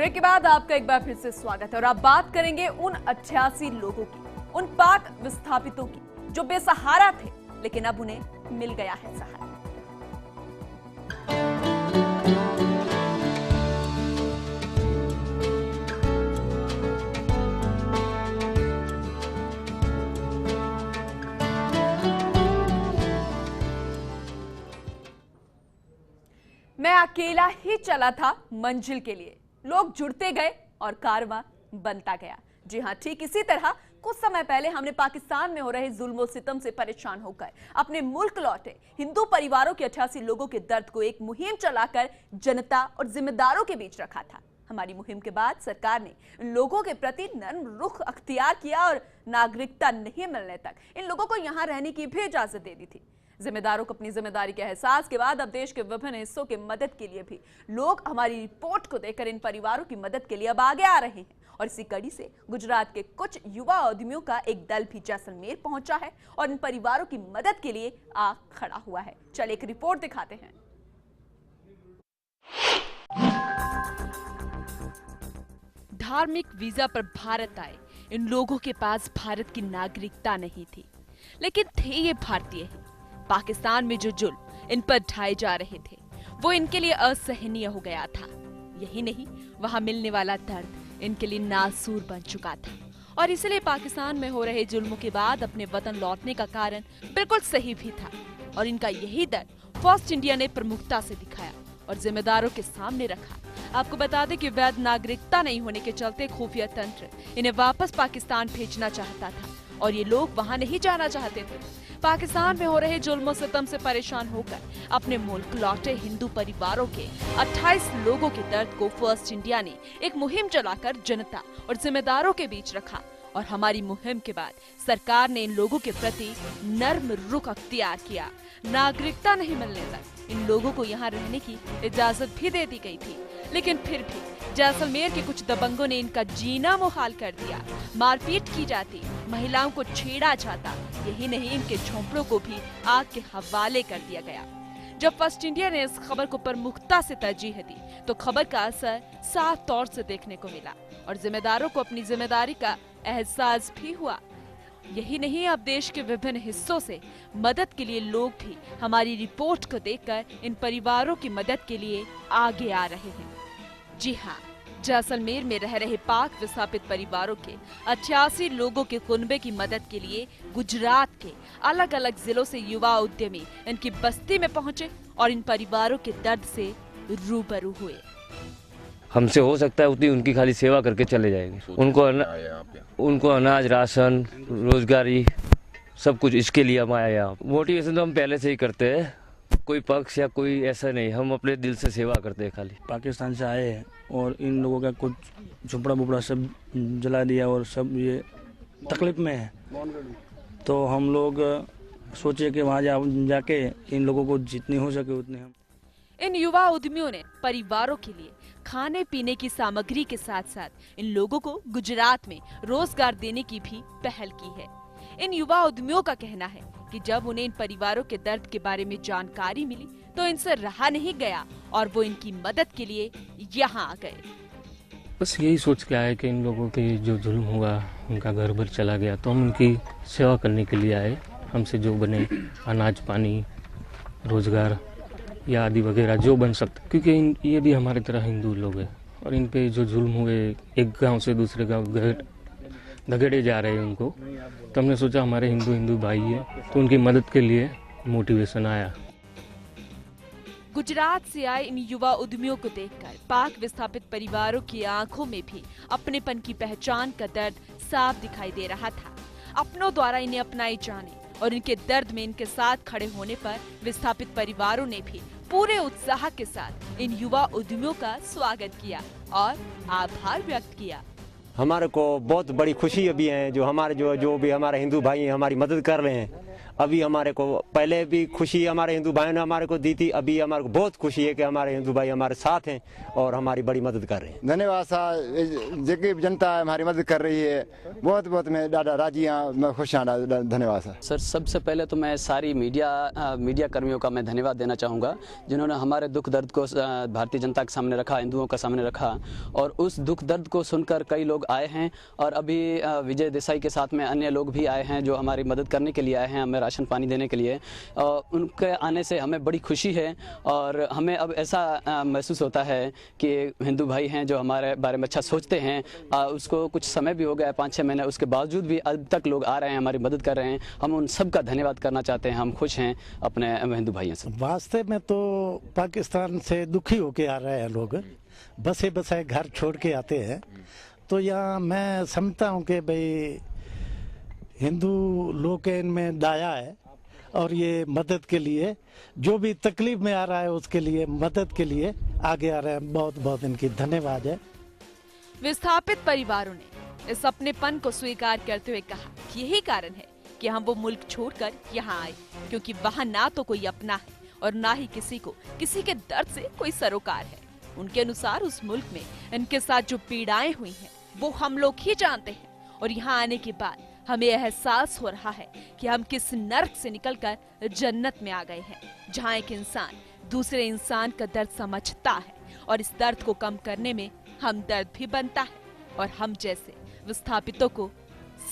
Break के बाद आपका एक बार फिर से स्वागत है और आप बात करेंगे उन 88 लोगों की, उन पाक विस्थापितों की जो बेसहारा थे लेकिन अब उन्हें मिल गया है सहारा। मैं अकेला ही चला था मंजिल के लिए, लोग जुड़ते गए और कारवां बनता गया। जी हां, ठीक इसी तरह कुछ समय पहले हमने पाकिस्तान में हो रहे जुल्म सितम से परेशान होकर अपने मुल्क लौटे हिंदू परिवारों के 88 लोगों के दर्द को एक मुहिम चलाकर जनता और जिम्मेदारों के बीच रखा था। हमारी मुहिम के बाद सरकार ने इन लोगों के प्रति नर्म रुख अख्तियार किया और नागरिकता नहीं मिलने तक इन लोगों को यहां रहने की भी इजाजत दे दी थी। जिम्मेदारों को अपनी जिम्मेदारी के एहसास के बाद अब देश के विभिन्न हिस्सों के मदद के लिए भी लोग हमारी रिपोर्ट को देखकर इन परिवारों की मदद के लिए अब आगे आ रहे हैं। और इसी कड़ी से गुजरात के कुछ युवा उद्यमियों का एक दल भी जैसलमेर पहुंचा है और इन परिवारों की मदद के लिए आ खड़ा हुआ है। चलिए एक रिपोर्ट दिखाते हैं। धार्मिक वीजा पर भारत आए इन लोगों के पास भारत की नागरिकता नहीं थी, लेकिन थे ये भारतीय ही। पाकिस्तान में जो जुल्म इन पर ढाए जा रहे थे वो इनके लिए असहनीय हो गया था। यही नहीं, वहां मिलने वाला दर्द इनके लिए नासूर बन चुका था और इसलिए पाकिस्तान में हो रहे जुल्मों के बाद अपने वतन लौटने का कारण बिल्कुल सही भी था। और इनका यही दर्द फर्स्ट इंडिया ने प्रमुखता से दिखाया और जिम्मेदारों के सामने रखा। आपको बता दें कि वैध नागरिकता नहीं होने के चलते खुफिया तंत्र इन्हें वापस पाकिस्तान भेजना चाहता था और ये लोग वहां नहीं जाना चाहते थे। पाकिस्तान में हो रहे जुल्म सितम से परेशान होकर अपने मुल्क लौटे हिंदू परिवारों के 28 लोगों के दर्द को फर्स्ट इंडिया ने एक मुहिम चलाकर जनता और जिम्मेदारों के बीच रखा। और हमारी मुहिम के बाद सरकार ने इन लोगों के प्रति नर्म रुख अख्तियार किया। नागरिकता नहीं मिलने तक इन लोगों को यहाँ रहने की इजाजत भी दे दी गई थी, लेकिन फिर भी जैसलमेर के कुछ दबंगों ने इनका जीना मुहाल कर दिया। मारपीट की जाती, महिलाओं को छेड़ा जाता, यही नहीं इनके झोंपड़ों को भी आग के हवाले कर दिया गया। जब फर्स्ट इंडिया ने इस खबर को प्रमुखता से तरजीह दी तो खबर का असर साफ तौर से देखने को मिला और जिम्मेदारों को अपनी जिम्मेदारी का एहसास भी हुआ। यही नहीं, अब देश के विभिन्न हिस्सों से मदद के लिए लोग भी हमारी रिपोर्ट को देखकर इन परिवारों की मदद के लिए आगे आ रहे हैं। जी हाँ, जैसलमेर में रह रहे पाक विस्थापित परिवारों के 88 लोगों के कुनबे की मदद के लिए गुजरात के अलग अलग जिलों से युवा उद्यमी इनकी बस्ती में पहुंचे और इन परिवारों के दर्द से रूबरू हुए। हमसे हो सकता है उतनी उनकी खाली सेवा करके चले जाएंगे। उनको अनाज, राशन, रोजगारी, सब कुछ इसके लिए हम आए यहाँ। मोटिवेशन तो हम पहले से ही करते हैं, कोई पक्ष या कोई ऐसा नहीं, हम अपने दिल से सेवा करते हैं। खाली पाकिस्तान से आए हैं और इन लोगों का कुछ झुपड़ा बुपड़ा सब जला दिया और सब ये तकलीफ में है, तो हम लोग सोचे कि वहाँ जाके इन लोगों को जितनी हो सके उतने हम। इन युवा उद्यमियों ने परिवारों के लिए खाने पीने की सामग्री के साथ साथ इन लोगों को गुजरात में रोजगार देने की भी पहल की है। इन युवा उद्यमियों का कहना है कि जब उन्हें इन परिवारों के दर्द के बारे में जानकारी मिली तो इनसे रहा नहीं गया और वो इनकी मदद के लिए यहाँ आ गए। बस यही सोच के आए कि इन लोगों के जो जुल्म हुआ, उनका घर भर चला गया, तो हम उनकी सेवा करने के लिए आए। हमसे जो बने अनाज, पानी, रोजगार या आदि वगैरह जो बन सकता, क्योंकि ये भी हमारी तरह हिंदू लोग हैं और इन पे जो जुल्म हुए, एक गांव से दूसरे गांव धगेड़े जा रहे हैं उनको, तो हमने सोचा हमारे हिंदू भाई है तो उनकी मदद के लिए मोटिवेशन आया। गुजरात से आए इन युवा उद्यमियों को देखकर पाक विस्थापित परिवारों की आंखों में भी अपनेपन की पहचान का दर्द साफ दिखाई दे रहा था। अपनों द्वारा इन्हें अपनाए जाने और इनके दर्द में इनके साथ खड़े होने पर विस्थापित परिवारों ने भी पूरे उत्साह के साथ इन युवा उद्यमियों का स्वागत किया और आभार व्यक्त किया। हमारे को बहुत बड़ी खुशी अभी है, जो हमारे जो भी हमारे हिंदू भाई हैं हमारी मदद कर रहे हैं। अभी हमारे को पहले भी खुशी हमारे हिंदू भाइयों ने हमारे को दी थी, अभी हमारे को बहुत खुशी है कि हमारे हिंदू भाई हमारे साथ हैं और हमारी बड़ी मदद कर रहे हैं। धन्यवाद साहब, जेकी जनता हमारी मदद कर रही है, बहुत बहुत मैं ॾाढा राजी हाँ, मैं खुश हाँ। धन्यवाद सर। सबसे पहले तो मैं सारी मीडिया कर्मियों का मैं धन्यवाद देना चाहूँगा, जिन्होंने हमारे दुख दर्द को भारतीय जनता के सामने रखा, हिंदुओं के सामने रखा, और उस दुख दर्द को सुनकर कई लोग आए हैं। और अभी विजय देसाई के साथ में अन्य लोग भी आए हैं जो हमारी मदद करने के लिए आए हैं, हमें राशन पानी देने के लिए। उनके आने से हमें बड़ी खुशी है और हमें अब ऐसा महसूस होता है कि हिंदू भाई हैं जो हमारे बारे में अच्छा सोचते हैं। उसको कुछ समय भी हो गया है, 5-6 महीने, उसके बावजूद भी अब तक लोग आ रहे हैं, हमारी मदद कर रहे हैं। हम उन सब का धन्यवाद करना चाहते हैं। हम खुश हैं अपने हिंदू भाइयों से। वास्तव में तो पाकिस्तान से दुखी होके आ रहे हैं लोग, बसे बसाए घर छोड़ के आते हैं। तो यहाँ मैं समझता हूँ कि भाई हिंदू लोग के इनमें दया है और ये मदद के लिए जो भी तकलीफ में आ रहा है उसके लिए मदद के लिए आगे आ रहे हैं। बहुत बहुत इनकी धन्यवाद है। विस्थापित परिवारों ने इस अपनेपन को स्वीकार करते हुए कहा कि यही कारण है कि हम वो मुल्क छोड़कर यहाँ आए, क्योंकि वहाँ ना तो कोई अपना है और ना ही किसी को किसी के दर्द से कोई सरोकार है। उनके अनुसार उस मुल्क में इनके साथ जो पीड़ाएं हुई हैं वो हम लोग ही जानते हैं, और यहाँ आने के बाद हमें एहसास हो रहा है कि हम किस नर्क से निकलकर जन्नत में आ गए हैं, जहाँ एक इंसान दूसरे इंसान का दर्द समझता है और इस दर्द को कम करने में हमदर्द भी बनता है और हम जैसे विस्थापितों को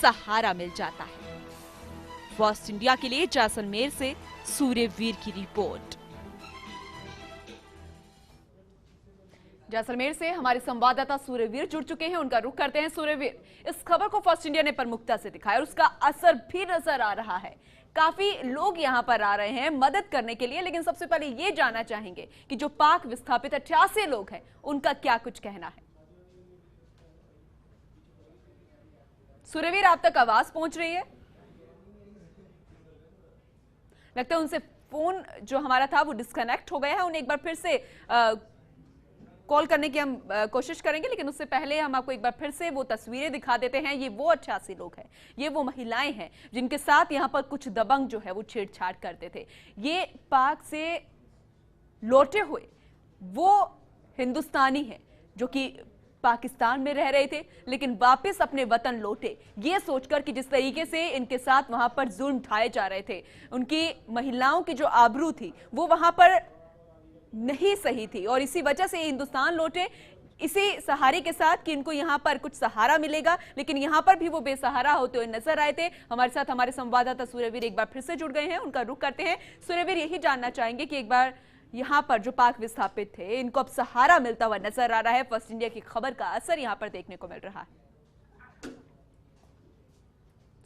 सहारा मिल जाता है। फर्स्ट इंडिया के लिए जैसलमेर से सूर्यवीर की रिपोर्ट। जैसलमेर से हमारे संवाददाता सूर्यवीर जुड़ चुके हैं, उनका रुख करते हैं। सूर्यवीर, इस खबर को फर्स्ट इंडिया ने प्रमुखता से दिखाया और उसका असर भी नजर आ रहा है। काफी लोग यहाँ पर आ रहे हैं मदद करने के लिए, लेकिन सबसे पहले ये जानना चाहेंगे कि जो पाक विस्थापित 88 लोग हैं उनका क्या कुछ कहना है। सूर्यवीर, आप तक आवाज पहुंच रही है? लगता है उनसे फोन जो हमारा था वो डिस्कनेक्ट हो गया है। उन्हें एक बार फिर से कॉल करने की हम कोशिश करेंगे, लेकिन उससे पहले हम आपको एक बार फिर से वो तस्वीरें दिखा देते हैं। ये वो 88 लोग हैं, ये वो महिलाएं हैं जिनके साथ यहाँ पर कुछ दबंग जो है वो छेड़छाड़ करते थे। ये पाक से लौटे हुए वो हिंदुस्तानी हैं जो कि पाकिस्तान में रह रहे थे, लेकिन वापस अपने वतन लौटे ये सोचकर कि जिस तरीके से इनके साथ वहां पर जुल्म ढाए जा रहे थे, उनकी महिलाओं की जो आबरू थी वो वहां पर नहीं सही थी, और इसी वजह से हिंदुस्तान लौटे इसी सहारे के साथ कि इनको यहाँ पर कुछ सहारा मिलेगा। लेकिन यहाँ पर भी वो बेसहारा होते हुए नजर आए थे। हमारे साथ हमारे संवाददाता सूर्यवीर एक बार फिर से जुड़ गए हैं, उनका रुख करते हैं। सूर्यवीर, यही जानना चाहेंगे कि एक बार यहाँ पर जो पाक विस्थापित थे इनको अब सहारा मिलता हुआ नजर आ रहा है, फर्स्ट इंडिया की खबर का असर यहाँ पर देखने को मिल रहा है।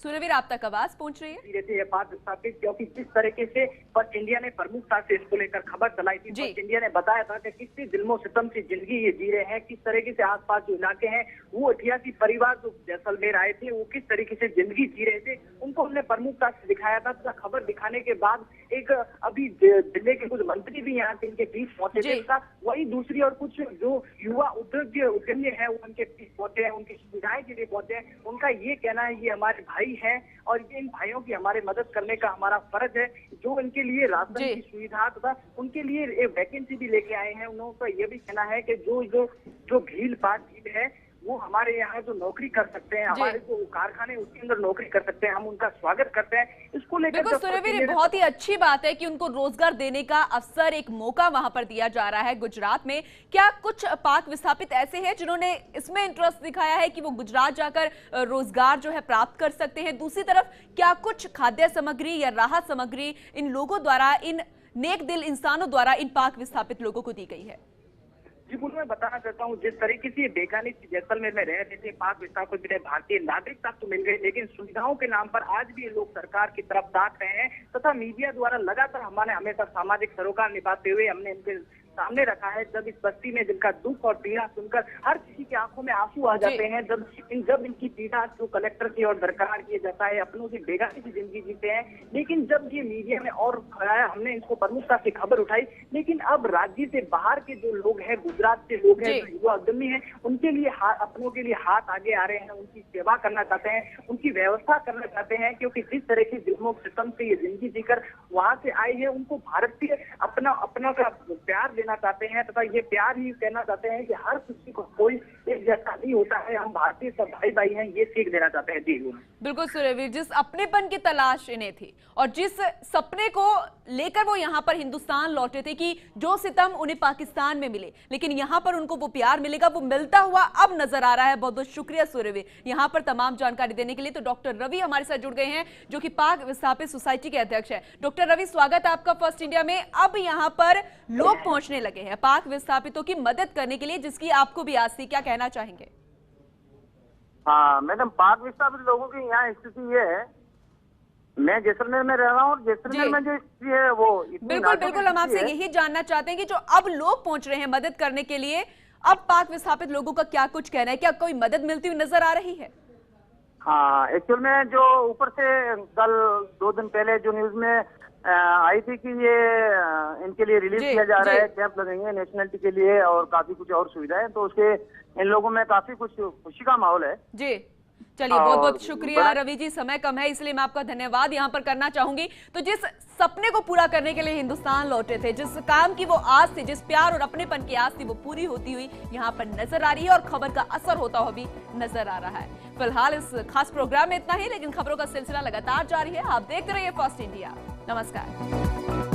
सूर्यवीर, आप तक आवाज पहुंच रही है? रहती है पाक विस्थापित, क्योंकि जिस तरीके से फर्स्ट इंडिया ने प्रमुखता से इसको लेकर खबर चलाई थी। फर्स्ट इंडिया ने बताया था कि किस जुल्मों सितम से जिंदगी ये जी रहे हैं, किस तरीके से आसपास जो इलाके हैं वो 88 परिवार जो जैसलमेर आए थे वो किस तरीके से जिंदगी जी रहे थे, उनको हमने प्रमुखता से दिखाया था। तो खबर दिखाने के बाद एक अभी जिले के कुछ मंत्री भी यहाँ के इनके बीच पहुंचे थे, वही दूसरी और कुछ जो युवा उद्यमी है वो उनके बीच पहुंचे हैं, उनकी सुविधाएं के लिए पहुंचे हैं। उनका ये कहना है ये हमारे भाई हैं और ये इन भाइयों की हमारे मदद करने का हमारा फर्ज है। जो इनके लिए राशन की सुविधा तथा उनके लिए एक वैकेंसी भी लेके आए हैं। उनका ये भी कहना है कि जो भील पार्टी है वो हमारे यहाँ जो नौकरी कर सकते हैं, हमारे जो कारखाने उसके अंदर नौकरी कर सकते हैं, हम उनका स्वागत करते हैं। इसको लेकर सूर्यवीर, बहुत ही अच्छी बात है कि उनको रोजगार देने का अवसर, एक मौका वहां पर दिया जा रहा है गुजरात में। क्या कुछ पाक विस्थापित ऐसे हैं जिन्होंने इसमें इंटरेस्ट दिखाया है कि वो गुजरात जाकर रोजगार जो है प्राप्त कर सकते हैं? दूसरी तरफ क्या कुछ खाद्य सामग्री या राहत सामग्री इन लोगों द्वारा, इन नेक दिल इंसानों द्वारा इन पाक विस्थापित लोगों को दी गई है? जी, मैं बताना चाहता हूँ जिस तरीके से बेगानी जैसलमेर में रह रहे थे पाक विस्थापित को भारतीय नागरिकता तो मिल गई, लेकिन सुविधाओं के नाम पर आज भी ये लोग सरकार की तरफ ताक रहे हैं तथा मीडिया द्वारा लगातार हमारे हमेशा सामाजिक सरोकार निभाते हुए हमने इनके सामने रखा है। जब इस बस्ती में जिनका दुख और पीड़ा सुनकर हर किसी की आंखों में आंसू आ जाते हैं, जब इनकी पीड़ा को कलेक्टर की ओर दरकार किया जाता है, अपनों की बेगानी की जिंदगी जीते हैं। लेकिन जब ये मीडिया में और आया, हमने इनको प्रमुखता से खबर उठाई, लेकिन अब राज्य से बाहर के जो लोग हैं, गुजरात के लोग हैं, जो युवा उद्यमी हैं, उनके लिए अपनों के लिए हाथ आगे आ रहे हैं, उनकी सेवा करना चाहते हैं, उनकी व्यवस्था करना चाहते हैं, क्योंकि जिस तरह की जुल्मों सितम से ये जिंदगी जीकर वहां से आए हैं, उनको भारतीय अपना का प्यार देना चाहते हैं, तथा ये प्यार ही कहना चाहते हैं कि हर किसी को कोई एक जैसा नहीं होता है, हम भारतीय सब भाई भाई हैं, ये सीख देना चाहते हैं। जी बिल्कुल सूर्यवीर, जिस अपनेपन की तलाश इन्हें थी और जिस सपने को लेकर वो यहाँ पर हिंदुस्तान लौटे थे कि जो सितम उन्हें पाकिस्तान में मिले, लेकिन यहाँ पर उनको वो प्यार मिलेगा, वो मिलता हुआ अब नजर आ रहा है। बहुत बहुत शुक्रिया सूर्यवीर यहाँ पर तमाम जानकारी देने के लिए। तो डॉक्टर रवि हमारे साथ जुड़ गए हैं, जो कि पाक विस्थापित सोसाइटी के अध्यक्ष है। डॉक्टर रवि, स्वागत है आपका फर्स्ट इंडिया में। अब यहाँ पर लोग पहुंचने लगे हैं पाक विस्थापितों की मदद करने के लिए, जिसकी आपको भी आस थी, क्या कहना चाहेंगे? हाँ मैडम, पाक विस्थापित लोगों की यहाँ स्थिति ये है, मैं जैसलमेर में रह रहा हूँ, जैसलमेर में जो स्थिति है वो बिल्कुल बिल्कुल हम आपसे यही जानना चाहते हैं कि जो अब लोग पहुंच रहे हैं मदद करने के लिए, अब पाक विस्थापित लोगों का क्या कुछ कहना है, क्या कोई मदद मिलती हुई नजर आ रही है? हाँ, एक्चुअल में जो ऊपर से कल 2 दिन पहले जो न्यूज में आई थी कि ये इनके लिए रिलीज किया जा रहा है, कैंप लगेंगे नेशनलिटी के लिए और काफी कुछ और सुविधाएं, तो उसके इन लोगों में काफी कुछ खुशी का माहौल है। जी चलिए, बहुत बहुत शुक्रिया रवि जी, समय कम है इसलिए मैं आपका धन्यवाद यहाँ पर करना चाहूंगी। तो जिस सपने को पूरा करने के लिए हिंदुस्तान लौटे थे, जिस काम की वो आस थी, जिस प्यार और अपनेपन की आस थी, वो पूरी होती हुई यहाँ पर नजर आ रही है और खबर का असर होता हुआ भी नजर आ रहा है। फिलहाल इस खास प्रोग्राम में इतना ही, लेकिन खबरों का सिलसिला लगातार जारी है। आप देखते रहिए फर्स्ट इंडिया। नमस्कार।